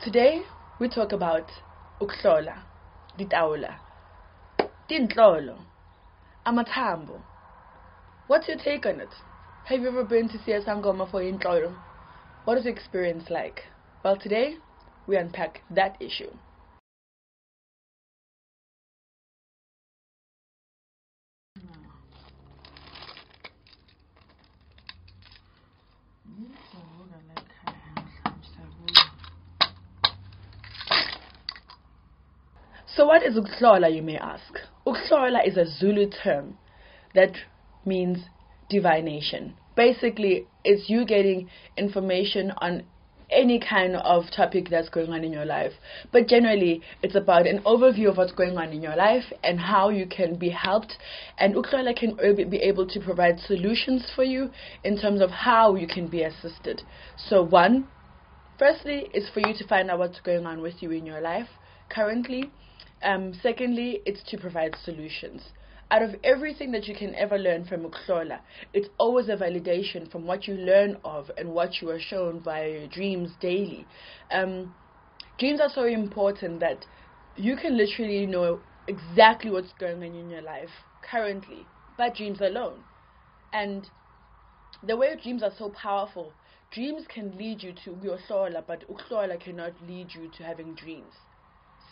Today we talk about Ukuhlola, ditaula, tintlolo, amathambo. What's your take on it? Have you ever been to see a sangoma for intlolo? What is the experience like? Well, today we unpack that issue. So what is Ukuhlola, you may ask? Ukuhlola is a Zulu term that means divination. Basically, it's you getting information on any kind of topic that's going on in your life. But generally, it's about an overview of what's going on in your life and how you can be helped. And Ukuhlola can be able to provide solutions for you in terms of how you can be assisted. So firstly, is for you to find out what's going on with you in your life currently. Secondly, it's to provide solutions. Out of everything that you can ever learn from Ukuhlola, it's always a validation from what you learn of and what you are shown via your dreams daily. Dreams are so important that you can literally know exactly what's going on in your life currently by dreams alone. And the way dreams are so powerful, dreams can lead you to your hlola, but Ukuhlola cannot lead you to having dreams.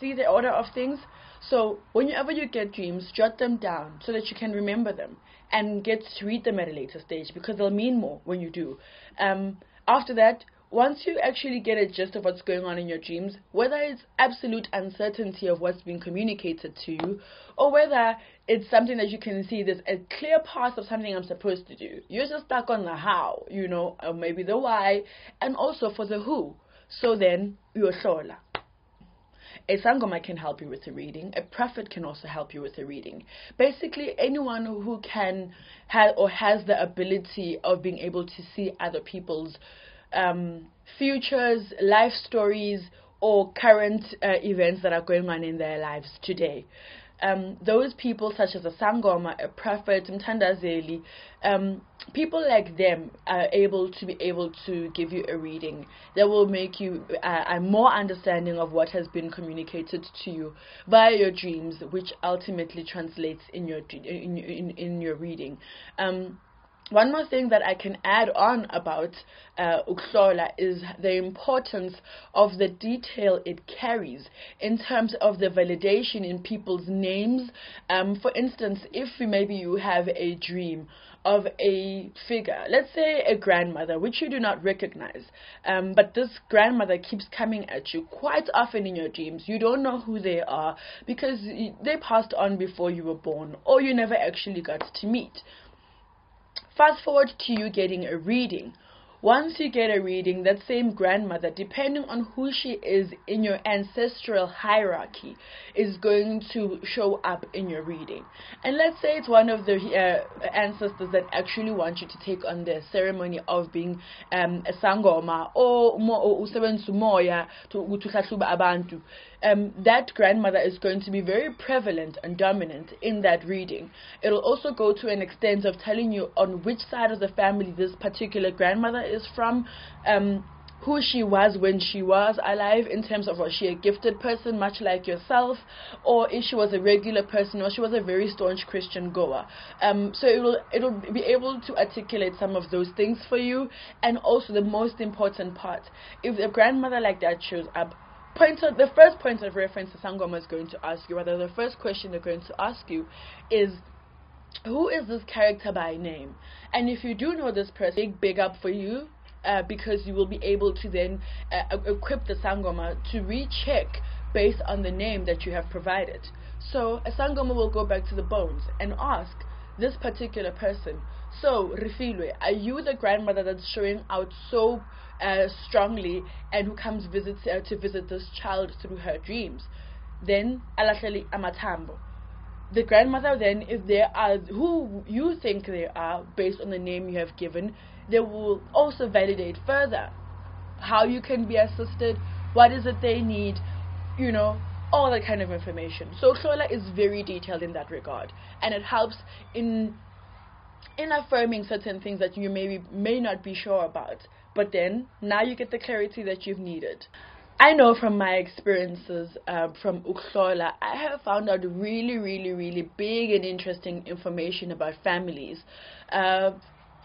See the order of things? So whenever you get dreams, jot them down so that you can remember them and get to read them at a later stage, because they'll mean more when you do. After that, once you actually get a gist of what's going on in your dreams, whether it's absolute uncertainty of what's being communicated to you, or whether it's something that you can see there's a clear path of something I'm supposed to do, you're just stuck on the how, or maybe the why, and also for the who. So then, you're hlola. A sangoma can help you with the reading. A prophet can also help you with the reading. Basically, anyone who can has the ability of being able to see other people's futures, life stories, or current events that are going on in their lives today. Those people, such as a sangoma, a prophet, mthandazeli, people like them are able to give you a reading that will make you a more understanding of what has been communicated to you via your dreams, which ultimately translates in your reading. One more thing that I can add on about Ukuhlola is the importance of the detail it carries in terms of the validation in people's names. For instance, if maybe you have a dream of a figure, let's say a grandmother, which you do not recognize, but this grandmother keeps coming at you quite often in your dreams. You don't know who they are because they passed on before you were born, or you never actually got to meet. Fast forward to you getting a reading. Once you get a reading, that same grandmother, depending on who she is in your ancestral hierarchy, is going to show up in your reading. And let's say it's one of the ancestors that actually want you to take on the ceremony of being a sangoma or usebenza umoya ukuthi uhlahluba abantu. That grandmother is going to be very prevalent and dominant in that reading. It'll also go to an extent of telling you on which side of the family this particular grandmother is from, who she was when she was alive, in terms of was she a gifted person much like yourself, or if she was a regular person, or she was a very staunch Christian goer. So it'll be able to articulate some of those things for you. And also the most important part, if a grandmother like that shows up, the first point of reference the sangoma is going to ask you, rather the first question they're going to ask you is, who is this character by name? And if you do know this person, big up for you, because you will be able to then equip the sangoma to recheck based on the name that you have provided. So a sangoma will go back to the bones and ask this particular person, so Refiloe, are you the grandmother that's showing out so strongly and who comes to visit this child through her dreams? Then alahleli amathambo. The grandmother then, if they are who you think they are based on the name you have given, they will also validate further how you can be assisted, what is it they need, all that kind of information. So hlola is very detailed in that regard, and it helps in affirming certain things that you may not be sure about, but then now you get the clarity that you've needed. I know from my experiences from Ukuhlola, I have found out really big and interesting information about families.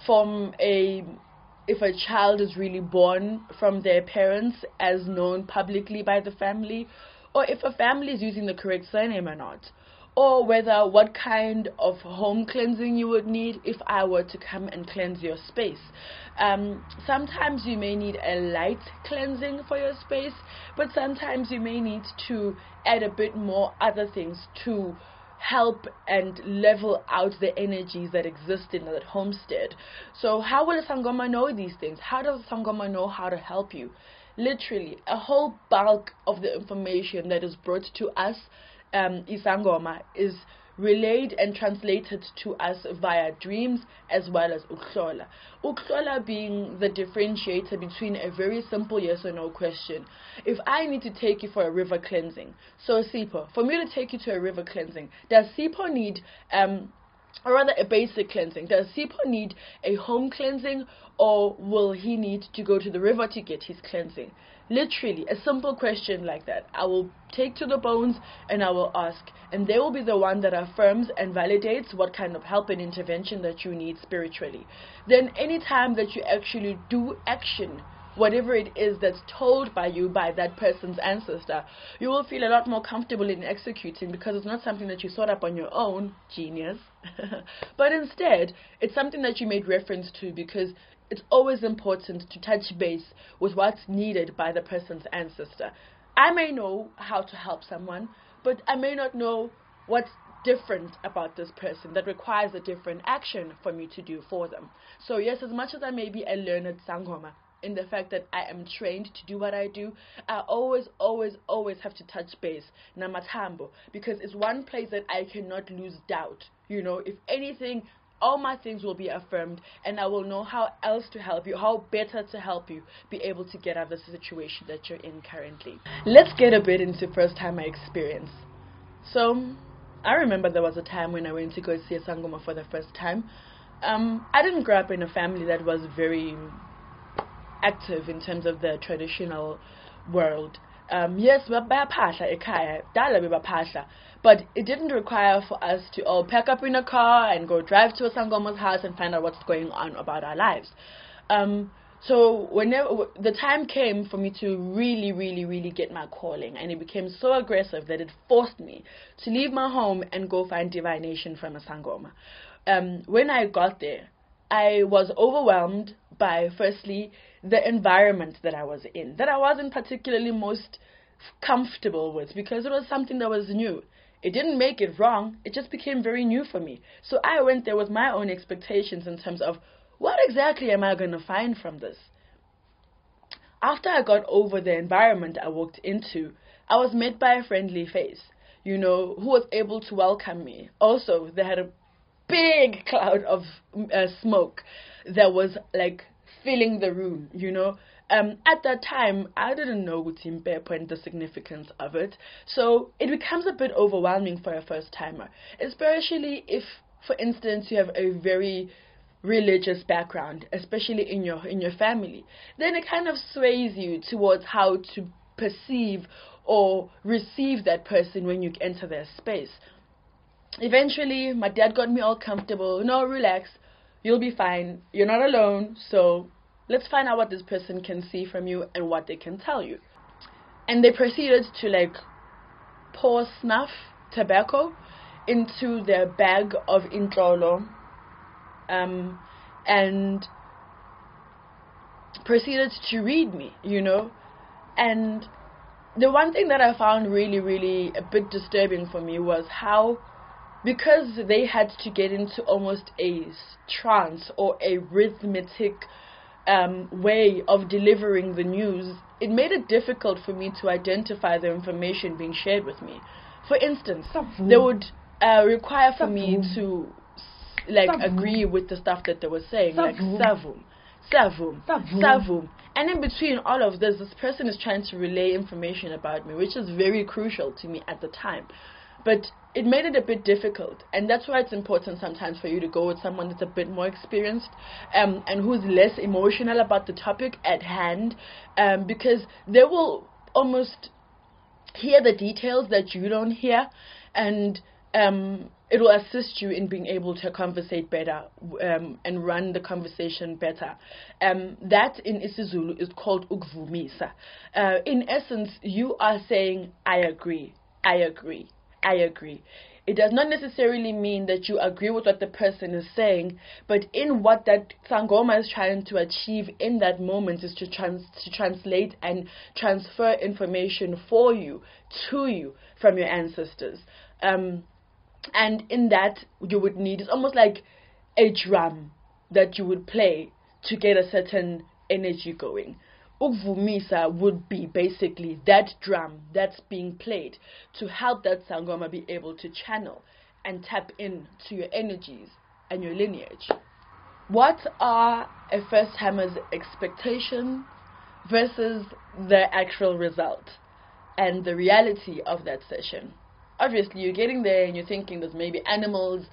From if a child is really born from their parents as known publicly by the family, or if a family is using the correct surname or not, or whether what kind of home cleansing you would need if I were to come and cleanse your space. Sometimes you may need a light cleansing for your space, but sometimes you may need to add a bit more other things to help and level out the energies that exist in that homestead. So how will a Sangoma know these things? How does a Sangoma know how to help you? Literally, a whole bulk of the information that is brought to us, Isangoma, is relayed and translated to us via dreams as well as Ukuhlola. Ukuhlola being the differentiator between a very simple yes or no question. If I need to take you for a river cleansing, so Sipho, for me to take you to a river cleansing, does Sipho need or rather a basic cleansing? Does Sipho need a home cleansing, or will he need to go to the river to get his cleansing? Literally, a simple question like that. I will take to the bones and I will ask, and they will be the one that affirms and validates what kind of help and intervention that you need spiritually. Then anytime that you actually do action, whatever it is that's told by you by that person's ancestor, you will feel a lot more comfortable in executing, because it's not something that you thought up on your own, genius, but instead it's something that you made reference to, because it's always important to touch base with what's needed by the person's ancestor. I may know how to help someone, but I may not know what's different about this person that requires a different action for me to do for them. So yes, as much as I may be a learned Sangoma in the fact that I am trained to do what I do, I always have to touch base, namatambo, because it's one place that I cannot lose doubt. You know, if anything, all my things will be affirmed, and I will know how else to help you, how better to help you be able to get out of the situation that you're in currently. Let's get a bit into first time experience. So I remember there was a time when I went to go see a Sangoma for the first time. I didn't grow up in a family that was very active in terms of the traditional world. Yes, but it didn't require for us to all pack up in a car and go drive to a Sangoma's house and find out what's going on about our lives. So whenever the time came for me to really get my calling, and it became so aggressive that it forced me to leave my home and go find divination from a Sangoma. When I got there, I was overwhelmed by, firstly, the environment that I was in, that I wasn't particularly most comfortable with, because it was something that was new. It didn't make it wrong, it just became very new for me. So I went there with my own expectations in terms of, what exactly am I going to find from this? After I got over the environment I walked into, I was met by a friendly face, you know, who was able to welcome me. Also, they had a big cloud of smoke that was like filling the room, you know. At that time, I didn't know Utimpepo and the significance of it, so it becomes a bit overwhelming for a first-timer, especially if, for instance, you have a very religious background, especially in your family. Then it kind of sways you towards how to perceive or receive that person when you enter their space. Eventually, my dad got me all comfortable. No, relax, you'll be fine, you're not alone, so let's find out what this person can see from you and what they can tell you. And they proceeded to like pour snuff, tobacco, into their bag of introlo, and proceeded to read me, you know. And the one thing that I found really a bit disturbing for me was how, because they had to get into almost a trance or a rhythmic way of delivering the news, it made it difficult for me to identify the information being shared with me. For instance, they would require for me to like agree with the stuff that they were saying, like savum. And in between all of this person is trying to relay information about me, which is very crucial to me at the time. But it made it a bit difficult, and that's why it's important sometimes for you to go with someone that's a bit more experienced and who's less emotional about the topic at hand, because they will almost hear the details that you don't hear, and it will assist you in being able to conversate better and run the conversation better. That in isiZulu is called ukuvumisa. In essence, you are saying, I agree, I agree, I agree. It does not necessarily mean that you agree with what the person is saying, but in what that sangoma is trying to achieve in that moment is to translate and transfer information for you, to you, from your ancestors. And in that, you would need, it's almost like a drum that you would play to get a certain energy going. Ukuvumisa would be basically that drum that's being played to help that sangoma be able to channel and tap into your energies and your lineage. What are a first timer's expectations versus the actual result and the reality of that session? Obviously, you're getting there and you're thinking there's maybe animals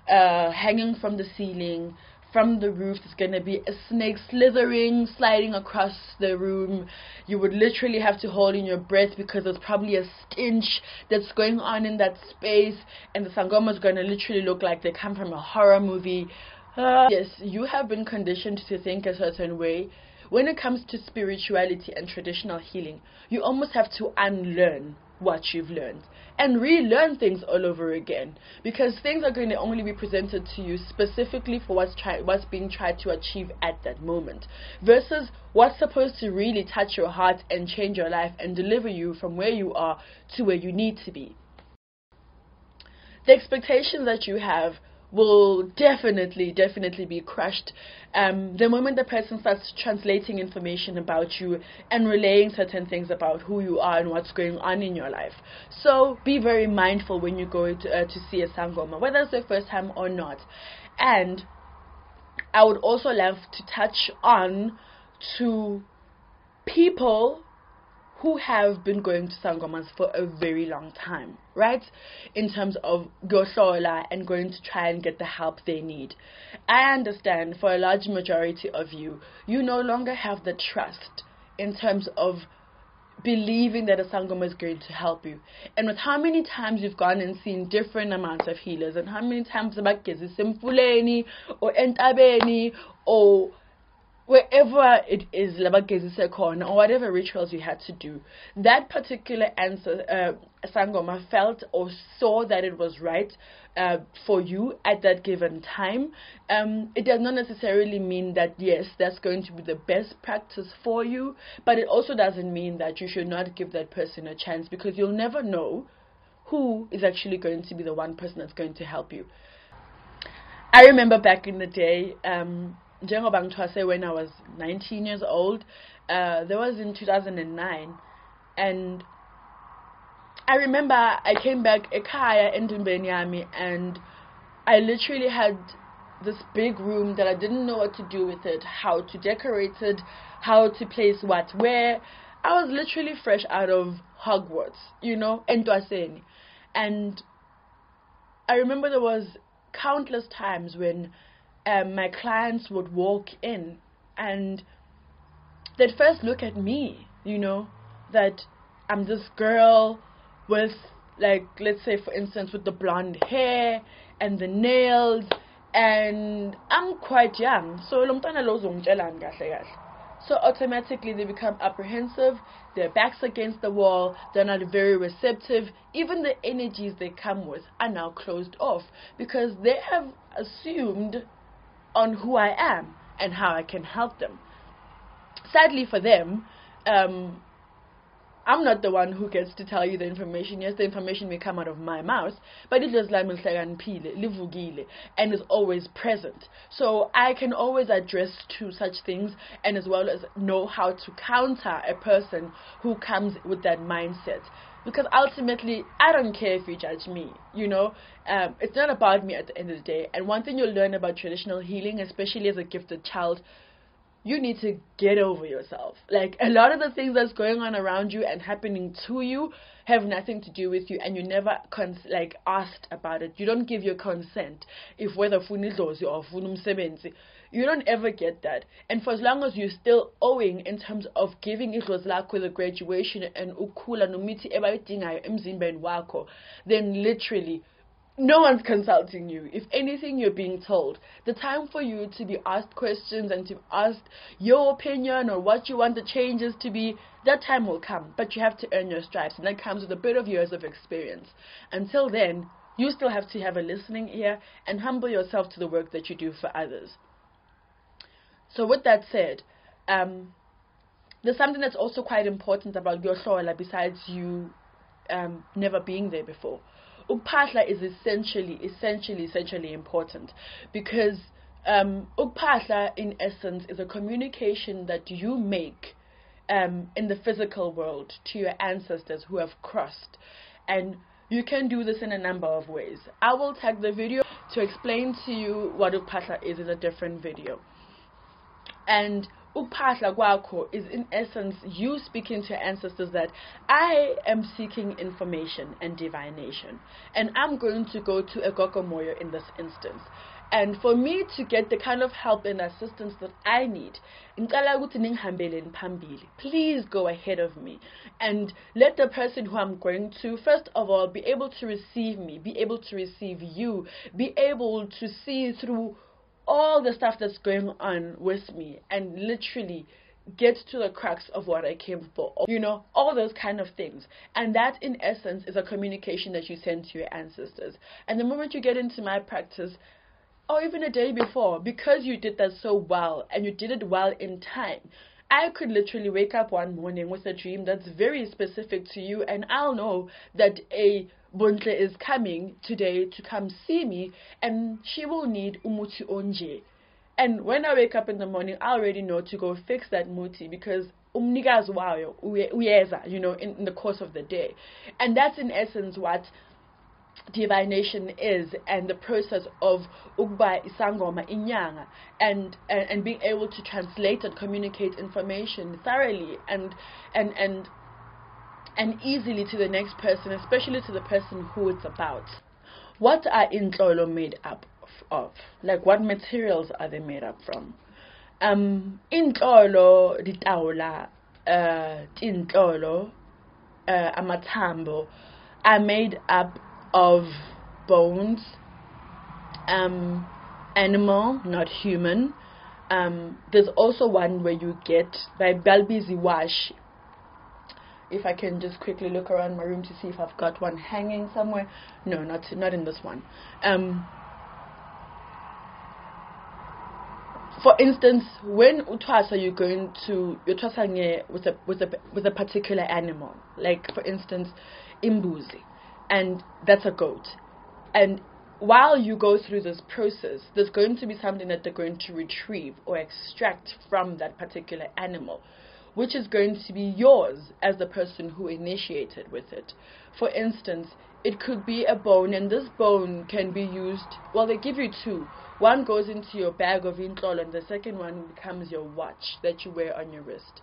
hanging from the ceiling. From the roof, there's going to be a snake slithering, sliding across the room. You would literally have to hold in your breath because there's probably a stench that's going on in that space, and the sangoma is going to literally look like they come from a horror movie. Yes, you have been conditioned to think a certain way. When it comes to spirituality and traditional healing, you almost have to unlearn what you've learned and relearn things all over again, because things are going to only be presented to you specifically for what's being tried to achieve at that moment, versus what's supposed to really touch your heart and change your life and deliver you from where you are to where you need to be. The expectations that you have will definitely be crushed the moment the person starts translating information about you and relaying certain things about who you are and what's going on in your life. So be very mindful when you go to see a sangoma, whether it's the first time or not. And I would also love to touch on to people who have been going to sangomas for a very long time, right? In terms of hlola and going to try and get the help they need. I understand for a large majority of you, you no longer have the trust in terms of believing that a sangoma is going to help you. And with how many times you've gone and seen different amounts of healers, and how many times abagezi semfuleni or entabeni or wherever it is, or whatever rituals you had to do, that particular sangoma felt or saw that it was right for you at that given time. It does not necessarily mean that, yes, that's going to be the best practice for you, but it also doesn't mean that you should not give that person a chance, because you'll never know who is actually going to be the one person that's going to help you. I remember back in the day, when I was 19 years old, there was in 2009, and I remember I came back ekhaya endembeni yami, and I literally had this big room that I didn't know what to do with it, how to decorate it, how to place what where. I was literally fresh out of Hogwarts, entwaseni. And I remember there was countless times when my clients would walk in and they'd first look at me, that I'm this girl with, like, let's say for instance, with the blonde hair and the nails, and I'm quite young, so automatically they become apprehensive, their backs against the wall, they're not very receptive. Even the energies they come with are now closed off because they have assumed on who I am and how I can help them. Sadly for them, I'm not the one who gets to tell you the information. Yes, the information may come out of my mouth, but it just and is always present. So I can always address to such things, and as well as know how to counter a person who comes with that mindset. Because ultimately, I don't care if you judge me, it's not about me at the end of the day. And one thing you'll learn about traditional healing, especially as a gifted child, you need to get over yourself. Like, a lot of the things that's going on around you and happening to you have nothing to do with you, and you never asked about it. You don't give your consent. If whether funi dlozi or funum sebenzi, You don't ever get that. And for as long as you're still owing in terms of giving idlozi lakho the graduation and ukukhula nomithi ebayidingayo emzimbeni wakho, then literally no one's consulting you. If anything, you're being told. The time for you to be asked questions and to ask your opinion or what you want the changes to be, that time will come. But you have to earn your stripes, and that comes with a bit of years of experience. Until then, you still have to have a listening ear and humble yourself to the work that you do for others. So with that said, there's something that's also quite important about your hlola besides you never being there before. PHAHLA is essentially important, because PHAHLA in essence is a communication that you make in the physical world to your ancestors who have crossed, and you can do this in a number of ways. I will tag the video to explain to you what PHAHLA is in a different video. And PHAHLA kwakho is in essence you speaking to your ancestors that I am seeking information and divination, and I'm going to go to a Moyo in this instance. And for me to get the kind of help and assistance that I need, please go ahead of me and let the person who I'm going to, first of all, be able to receive me, be able to receive you, be able to see through all the stuff that's going on with me and literally get to the crux of what I came for, you know, all those kind of things. And that in essence is a communication that you send to your ancestors. And the moment you get into my practice, or even a day before, because you did that so well and you did it well in time, I could literally wake up one morning with a dream that's very specific to you, and I'll know that a Buntle is coming today to come see me, and she will need umuti onje. And when I wake up in the morning, I already know to go fix that muti, because umnikazi wayo uyeza, you know, in the course of the day. And that's in essence what divination is, and the process of ukba isangoma inyanga, and being able to translate and communicate information thoroughly and easily to the next person, especially to the person who it's about. What are inhlolo made up of? Like, what materials are they made up from? Inhlolo, ditawula, tinhlolo, amathambo are made up of bones, animal, not human. There's also one where you get by balbizi wash. If I can just quickly look around my room to see if I've got one hanging somewhere. No, not in this one. For instance, when utwasa you're going to utwasa with a particular animal, like for instance, imbuzi, and that's a goat. And while you go through this process, there's going to be something that they're going to retrieve or extract from that particular animal, which is going to be yours as the person who initiated with it. For instance, it could be a bone, and this bone can be used, well, they give you two. One goes into your bag of inhlolo, and the second one becomes your watch that you wear on your wrist.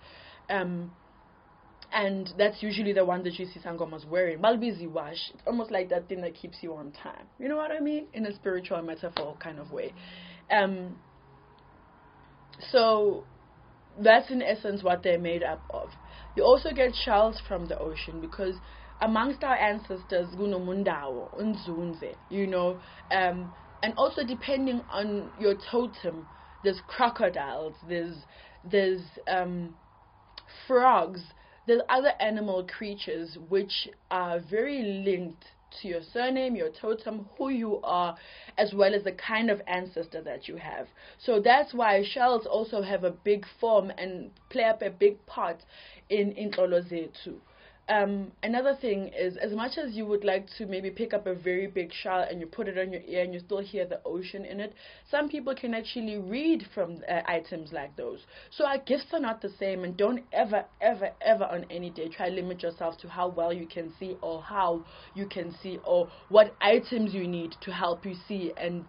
And that's usually the one that you see sangomas wearing. Malbizi wash, it's almost like that thing that keeps you on time. You know what I mean? In a spiritual metaphor kind of way. So that's in essence what they're made up of. You also get shells from the ocean, because amongst our ancestors, gunomundawo, unzunze, you know, and also depending on your totem, there's crocodiles, there's frogs, there's other animal creatures which are very linked to your surname, your totem, who you are, as well as the kind of ancestor that you have. So that's why shells also have a big form and play up a big part in inhlolo zethu. Another thing is, as much as you would like to maybe pick up a very big shell and you put it on your ear and you still hear the ocean in it, some people can actually read from items like those. So our gifts are not the same, and don't ever on any day try to limit yourself to how well you can see, or how you can see, or what items you need to help you see and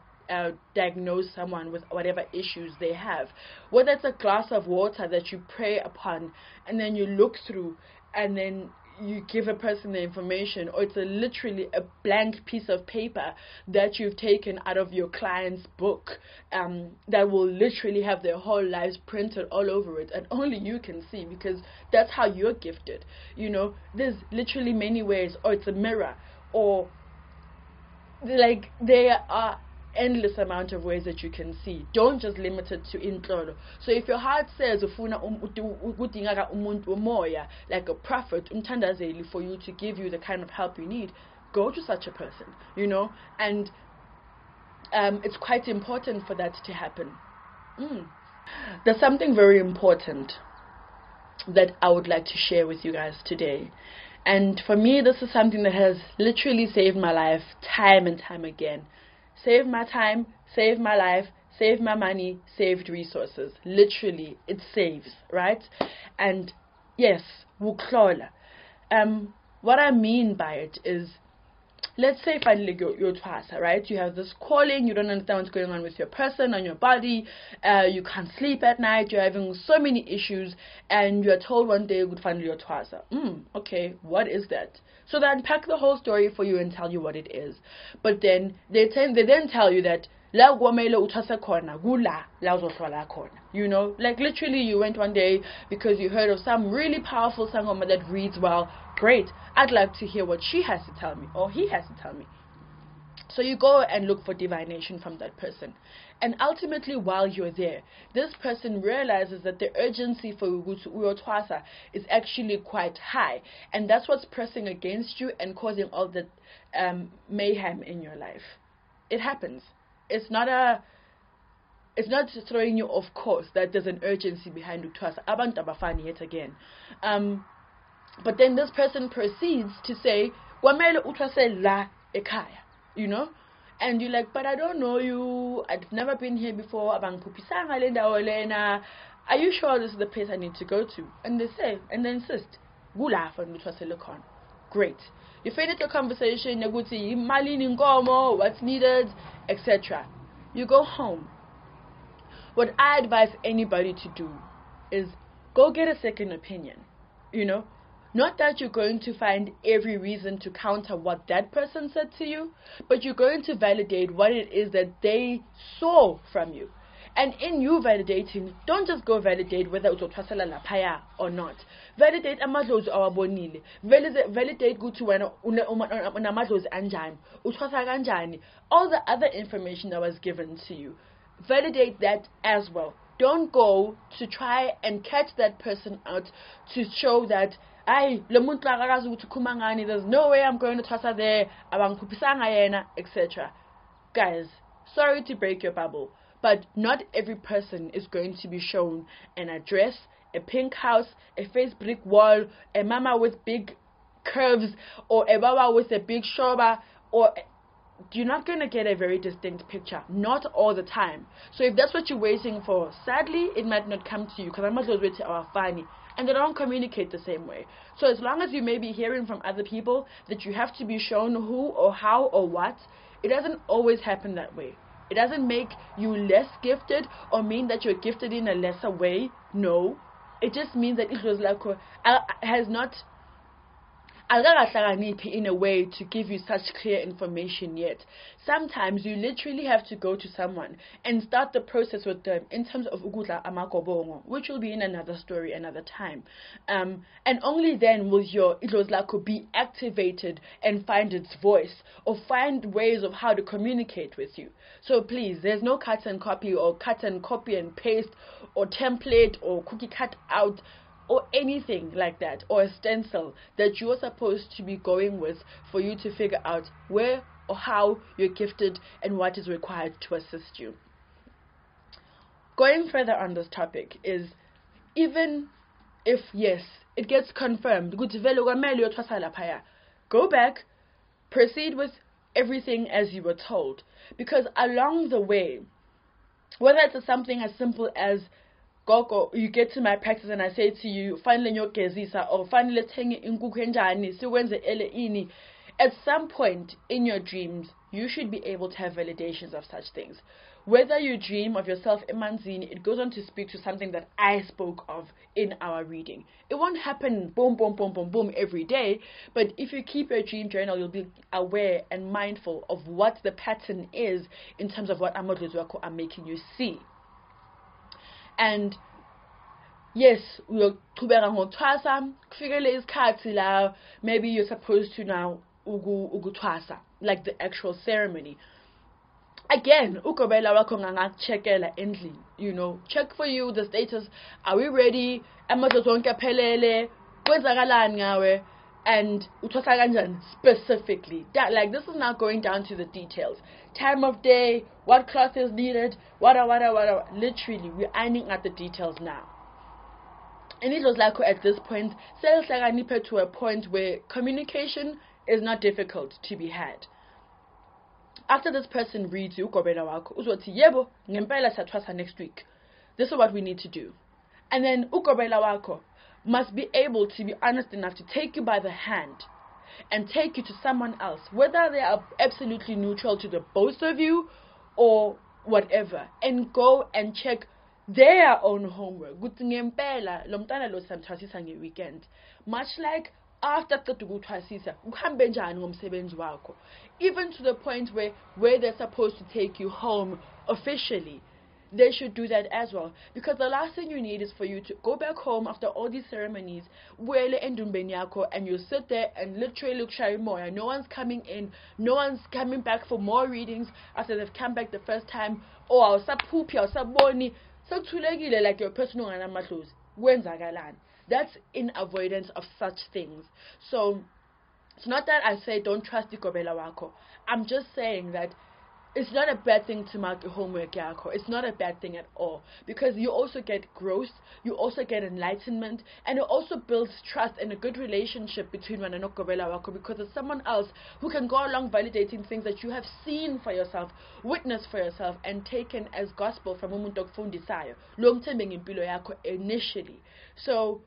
diagnose someone with whatever issues they have. Whether it's a glass of water that you pray upon and then you look through, and then you give a person the information, or it's literally a blank piece of paper that you've taken out of your client's book, that will literally have their whole lives printed all over it, and only you can see, because that's how you're gifted. There's literally many ways, or it's a mirror, or like there are endless amount of ways that you can see. Don't just limit it to inhlolo. So if your heart says ufuna udinga umuntu womoya, like a prophet, umthandazeli, for you to give you the kind of help you need, go to such a person, and it's quite important for that to happen. There's something very important that I would like to share with you guys today. And for me, this is something that has literally saved my life time and time again. Saved my time, saved my life, saved my money, saved resources. Literally, it saves, right? And yes, Ukuhlola. What I mean by it is, let's say finally you're PHAHLA, right? You have this calling, you don't understand what's going on with your person, on your body, you can't sleep at night, you're having so many issues, and you're told one day finally you're PHAHLA. Okay, what is that? So they unpack the whole story for you and tell you what it is. But then they then tell you that like literally you went one day because you heard of some really powerful sangoma that reads well. Great, I'd like to hear what she has to tell me, or he has to tell me. So you go and look for divination from that person. And ultimately, while you're there, this person realizes that the urgency for Ukuhlola is actually quite high. And that's what's pressing against you and causing all the mayhem in your life. It happens. It's not just throwing you off course that there's an urgency behind Ukuhlola. Abantu abafani yet again. But then this person proceeds to say, "Kwamele uthwase la ekhaya," and you're like, "But I don't know you. I've never been here before. Abangiphupisanga le ndawo lena. Are you sure this is the place I need to go to?" And they insist, "Kula fanele uthwasele khona." Great. You finish your conversation. Yakuthi imali inkomo, what's needed, etc. You go home. What I advise anybody to do is go get a second opinion. Not that you're going to find every reason to counter what that person said to you, but you're going to validate what it is that they saw from you. And in you validating, don't just go validate whether uzothwasela laphaya or not. Validate amadlozi awabonile. Validate ukuthi wena unamadlozi anjani, uthwasa kanjani. All the other information that was given to you. Validate that as well. Don't go to try and catch that person out to show that there's no way I'm going to thwasa there, etc. Guys, sorry to break your bubble, but not every person is going to be shown an address, a pink house, a face brick wall, a mama with big curves, or a baba with a big shoba, or you're not going to get a very distinct picture. Not all the time. So if that's what you're waiting for, sadly, it might not come to you, because I'm not waiting to our funny. And they don't communicate the same way. So as long as you may be hearing from other people that you have to be shown who or how or what, it doesn't always happen that way. It doesn't make you less gifted or mean that you're gifted in a lesser way. No. It just means that Ukuhlola has not in a way to give you such clear information yet. Sometimes you literally have to go to someone and start the process with them in terms of ukudla amakobongo, which will be in another story another time. And only then will your Ukuhlola be activated and find its voice, or find ways of how to communicate with you. So please, there's no cut and copy, or cut and copy and paste, or template, or cookie cut out, or anything like that, or a stencil that you're supposed to be going with for you to figure out where or how you're gifted and what is required to assist you. Going further on this topic is, even if, yes, it gets confirmed, go back, proceed with everything as you were told, because along the way, whether it's something as simple as Gogo, you get to my practice and I say to you, finally nyogezisa, or finally thengi inkukhu enjani, siwenze ele ini. At some point in your dreams, you should be able to have validations of such things. whether you dream of yourself emanzini, it goes on to speak to something that I spoke of in our reading. It won't happen boom, boom, boom, boom, boom every day, but if you keep your dream journal, you'll be aware and mindful of what the pattern is in terms of what amadlozi wakho are making you see. And yes, uyoqhubeka ngokuthwasa, kufikele isikhathi la maybe you're supposed to now ukuthwasa, like the actual ceremony. Again, ukobela wakho ngangakcheckela endlini, you know, check for you the status. Are we ready? Amadlozi wonke aphelele, kwenzakalani ngawe? And uthwasa kanjani specifically. That, like, this is not going down to the details. Time of day, what cloth is needed, what. Literally, we're ironing at the details now. And it was like at this point, sales like to a point where communication is not difficult to be had. After this person reads you, uzothi yebo ngempela siyathwasa next week. This is what we need to do. And then ukobela wako must be able to be honest enough to take you by the hand and take you to someone else, whether they are absolutely neutral to the both of you or whatever, and go and check their own homework. Weekend. Much like after even to the point where they're supposed to take you home officially, they should do that as well. Because the last thing you need is for you to go back home after all these ceremonies, and you sit there and literally look shy more. No one's coming in, no one's coming back for more readings after they've come back the first time. Or like your personal and that's in avoidance of such things. So it's not that I say don't trust the ikobela wako. I'm just saying that it's not a bad thing to mark your homework yako. It's not a bad thing at all, because you also get growth, you also get enlightenment, and it also builds trust and a good relationship between one and ikobela wako, because it's someone else who can go along validating things that you have seen for yourself, witnessed for yourself, and taken as gospel from umuntu okufundisayo lo mthembe ngempilo yakho initially. So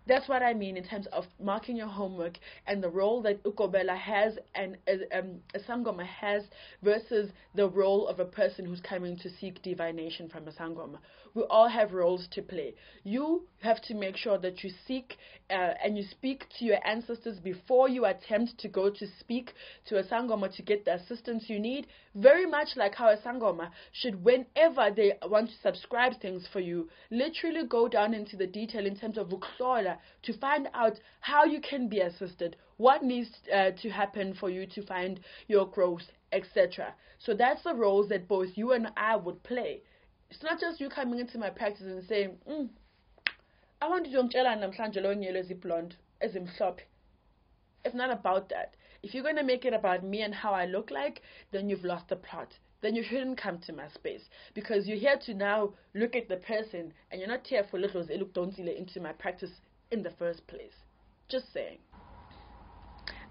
that's what I mean in terms of marking your homework and the role that ukobela has and a sangoma has versus the role of a person who's coming to seek divination from a sangoma. We all have roles to play. You have to make sure that you seek and you speak to your ancestors before you attempt to go to speak to a sangoma to get the assistance you need. Very much like how a sangoma should, whenever they want to subscribe things for you, literally go down into the detail in terms of ukuhlola to find out how you can be assisted, what needs to happen for you to find your growth, etc. So that's the roles that both you and I would play. It's not just you coming into my practice and saying, I want you to namhlanje lo nyelo eziblonde ezimhlophe. It's not about that. If you're going to make it about me and how I look like, then you've lost the plot. Then you shouldn't come to my space, because you're here to now look at the person and you're not here for little elukdonsile into my practice in the first place. Just saying.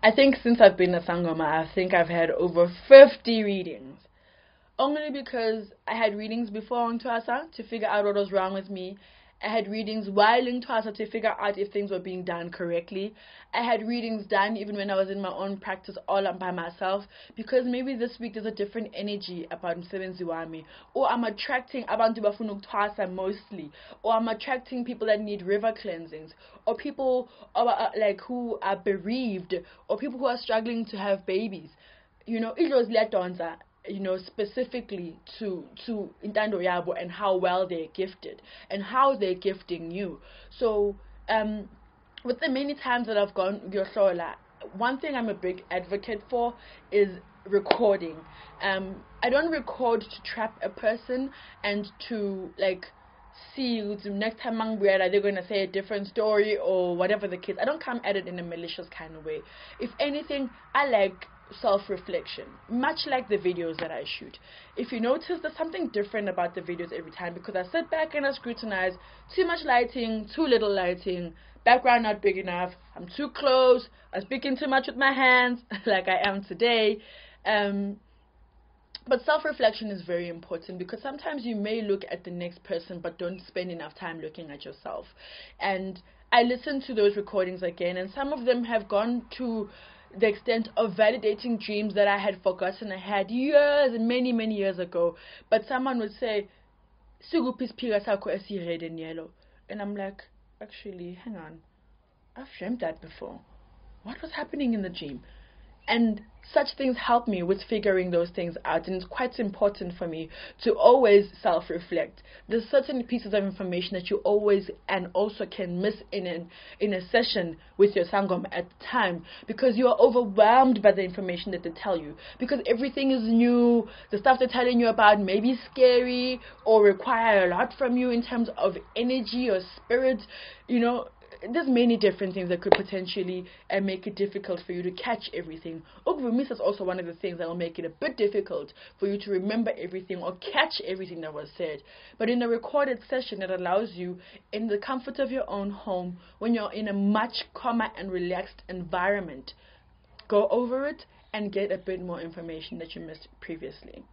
I think since I've been a sangoma, I think I've had over 50 readings. Only because I had readings before on Twasa to figure out what was wrong with me. I had readings while in Twasa to figure out if things were being done correctly. I had readings done even when I was in my own practice all by myself, because maybe this week there's a different energy about msebenzi wami, or I'm attracting abantu bafuna ukuthwasa mostly, or I'm attracting people that need river cleansings, or people like who are bereaved, or people who are struggling to have babies. You know, it was letonza, you know, specifically to intando yabo and how well they're gifted and how they're gifting you. So with the many times that I've gone hlola, one thing I'm a big advocate for is recording. I don't record to trap a person and to like see next time are they going to say a different story or whatever the case. I don't come at it in a malicious kind of way. If anything, I like self-reflection, much like the videos that I shoot. If you notice, there's something different about the videos every time, because I sit back and I scrutinize too much lighting, too little lighting, background not big enough, I'm too close, I'm speaking too much with my hands like I am today. But self-reflection is very important, because sometimes you may look at the next person but don't spend enough time looking at yourself. And I listened to those recordings again, and some of them have gone to the extent of validating dreams that I had forgotten I had years, many years ago. But someone would say, "Suguphi isiphika sakho esi-red and yellow," and I'm like, actually, hang on, I've dreamt that before. What was happening in the dream? And such things help me with figuring those things out, and it's quite important for me to always self-reflect. There's certain pieces of information that you always and also can miss in a session with your sangoma at the time, because you are overwhelmed by the information that they tell you, because everything is new. The stuff they're telling you about may be scary or require a lot from you in terms of energy or spirit. There's many different things that could potentially make it difficult for you to catch everything. Ukuvumisa is also one of the things that will make it a bit difficult for you to remember everything or catch everything that was said. But in a recorded session, it allows you, in the comfort of your own home, when you're in a much calmer and relaxed environment, go over it and get a bit more information that you missed previously.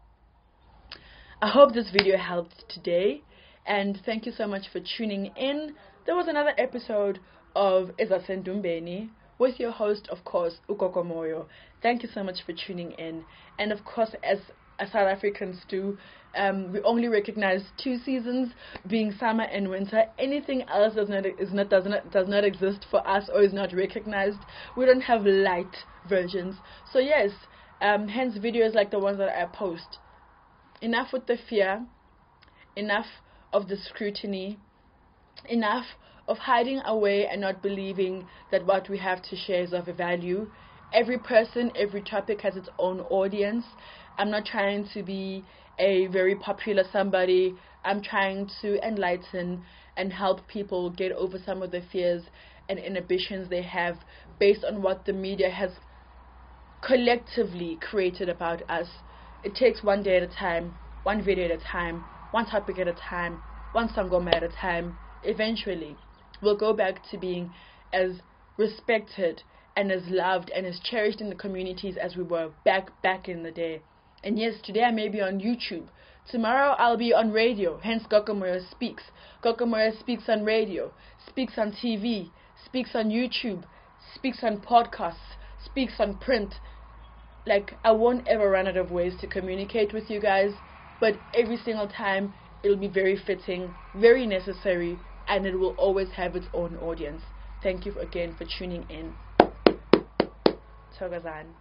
I hope this video helped today, and thank you so much for tuning in. There was another episode of Ezasendumbeni with your host, of course, Moyo. Thank you so much for tuning in. And of course, as South Africans do, we only recognize 2 seasons, being summer and winter. Anything else does not exist for us or is not recognized. We don't have light versions. So yes, hence videos like the ones that I post. Enough with the fear, enough of the scrutiny, enough of hiding away and not believing that what we have to share is of value. Every person, every topic has its own audience. I'm not trying to be a very popular somebody. I'm trying to enlighten and help people get over some of the fears and inhibitions they have based on what the media has collectively created about us. It takes one day at a time, one video at a time, one topic at a time, one sangoma at a time. Eventually, we'll go back to being as respected and as loved and as cherished in the communities as we were back in the day. And yes, today I may be on YouTube. Tomorrow I'll be on radio, hence Moyo Speaks. Moyo speaks on radio, speaks on TV, speaks on YouTube, speaks on podcasts, speaks on print. Like, I won't ever run out of ways to communicate with you guys, but every single time it'll be very fitting, very necessary, and it will always have its own audience. Thank you again for tuning in. Togazan.